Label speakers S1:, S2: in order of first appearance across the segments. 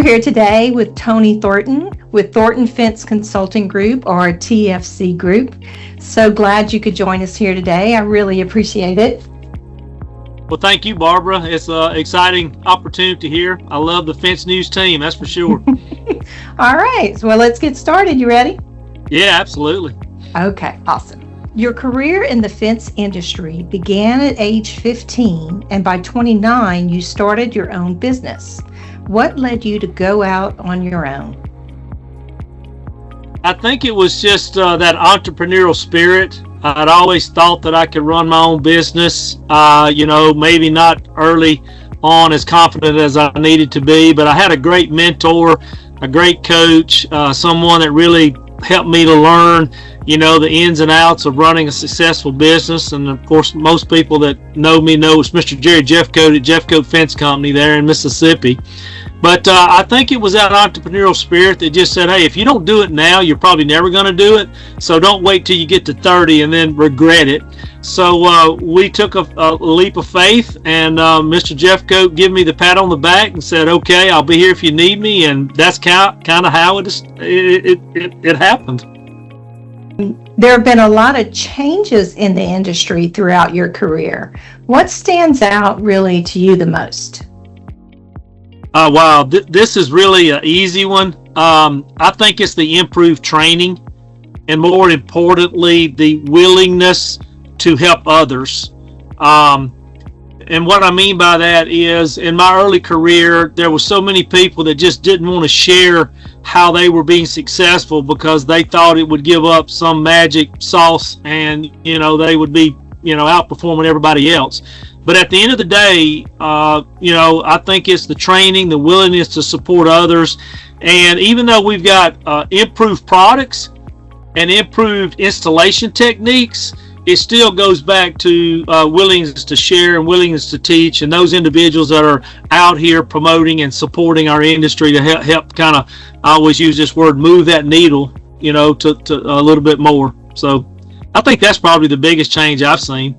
S1: We're here today with Tony Thornton with Thornton Fence Consulting Group, or TFC Group. So glad you could join us here today. I really appreciate it.
S2: Well, thank you, Barbara. It's an exciting opportunity here. I love the Fence News team, that's for sure.
S1: All right. Well, let's get started. You ready?
S2: Yeah, absolutely.
S1: Okay, awesome. Your career in the fence industry began at age 15, and by 29, you started your own business. What led you to go out on your own?
S2: I think it was just that entrepreneurial spirit. I'd always thought that I could run my own business, maybe not early on as confident as I needed to be, but I had a great mentor, a great coach, someone that really helped me to learn the ins and outs of running a successful business. And of course, most people that know me know it's Mr. Jerry Jeffcoat at Jeffcoat Fence Company there in Mississippi. But I think it was that entrepreneurial spirit that just said, hey, if you don't do it now, you're probably never going to do it. So don't wait till you get to 30 and then regret it. So we took a leap of faith, and Mr. Jeffcoat gave me the pat on the back and said, okay, I'll be here if you need me. And that's kind of how it happened.
S1: There have been a lot of changes in the industry throughout your career. What stands out really to you the most?
S2: Wow, this is really an easy one. I think it's the improved training, and more importantly, the willingness to help others. And what I mean by that is, in my early career, there were so many people that just didn't want to share how they were being successful because they thought it would give up some magic sauce and, they would be, outperforming everybody else. But at the end of the day, I think it's the training, the willingness to support others. And even though we've got improved products and improved installation techniques, it still goes back to willingness to share and willingness to teach, and those individuals that are out here promoting and supporting our industry to help kind of, I always use this word, move that needle, to a little bit more. So I think that's probably the biggest change I've seen.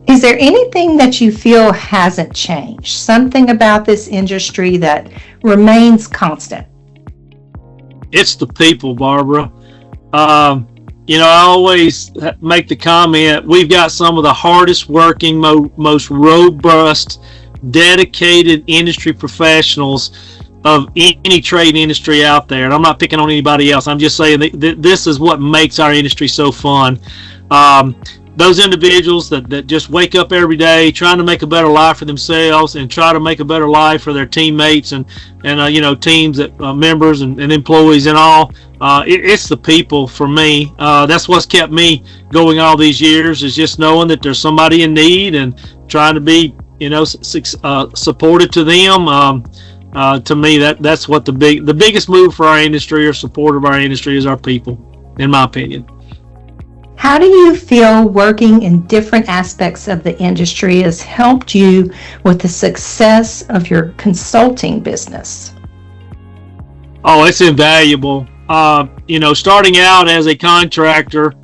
S1: Is there anything that you feel hasn't changed? Something about this industry that remains constant?
S2: It's the people, Barbara. I always make the comment, we've got some of the hardest working, most robust, dedicated industry professionals of any trade industry out there. And I'm not picking on anybody else. I'm just saying that this is what makes our industry so fun. Those individuals that just wake up every day trying to make a better life for themselves and try to make a better life for their teammates and teams, that members and employees and all. It's the people for me. That's what's kept me going all these years, is just knowing that there's somebody in need and trying to be supportive to them. To me, that's what the biggest move for our industry or support of our industry is, our people, in my opinion.
S1: How do you feel working in different aspects of the industry has helped you with the success of your consulting business?
S2: Oh, it's invaluable. Starting out as a contractor,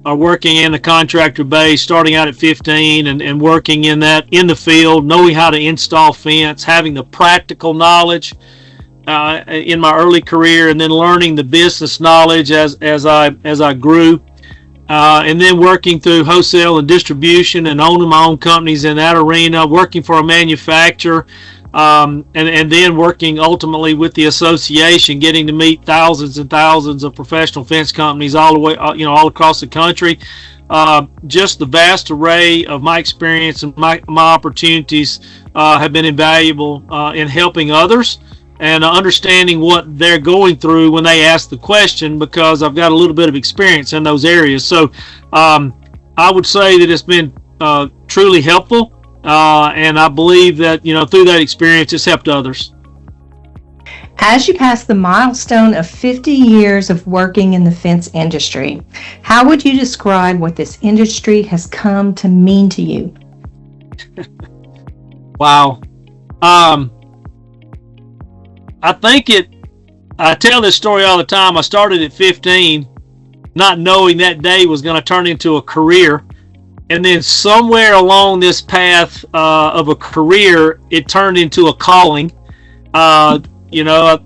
S2: working in the contractor base, starting out at 15 and working in the field, knowing how to install fence, having the practical knowledge in my early career, and then learning the business knowledge as I grew. And then working through wholesale and distribution and owning my own companies in that arena, working for a manufacturer, and then working ultimately with the association, getting to meet thousands and thousands of professional fence companies all the way, all across the country. Just the vast array of my experience and my opportunities have been invaluable in helping others and understanding what they're going through when they ask the question, because I've got a little bit of experience in those areas. So I would say that it's been truly helpful, and I believe that through that experience it's helped others.
S1: As you pass the milestone of 50 years of working in the fence industry, how would you describe what this industry has come to mean to you?
S2: Wow. I tell this story all the time. I started at 15, not knowing that day was going to turn into a career. And then somewhere along this path of a career, it turned into a calling.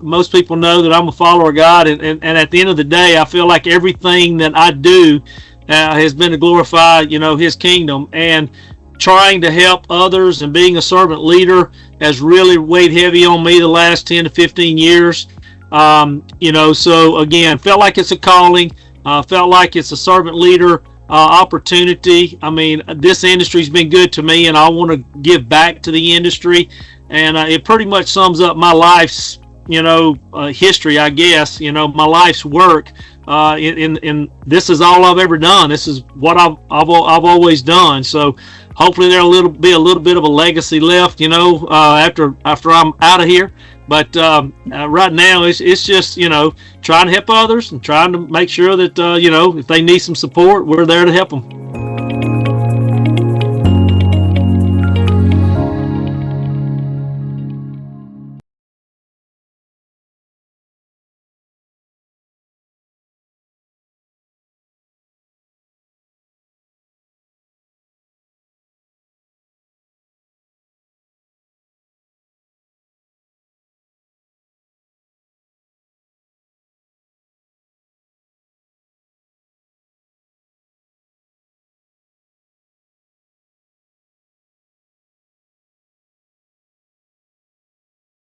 S2: most people know that I'm a follower of God, and at the end of the day, I feel like everything that I do has been to glorify, His kingdom, and trying to help others and being a servant leader has really weighed heavy on me the last 10 to 15 years. So again, felt like it's a calling, felt like it's a servant leader opportunity. I mean, this industry's been good to me, and I want to give back to the industry. And it pretty much sums up my life's, history, I guess. My life's work. In this is all I've ever done. This is what I've always done. So hopefully there'll be a little bit of a legacy left, after I'm out of here. But right now, it's just, trying to help others and trying to make sure that, if they need some support, we're there to help them.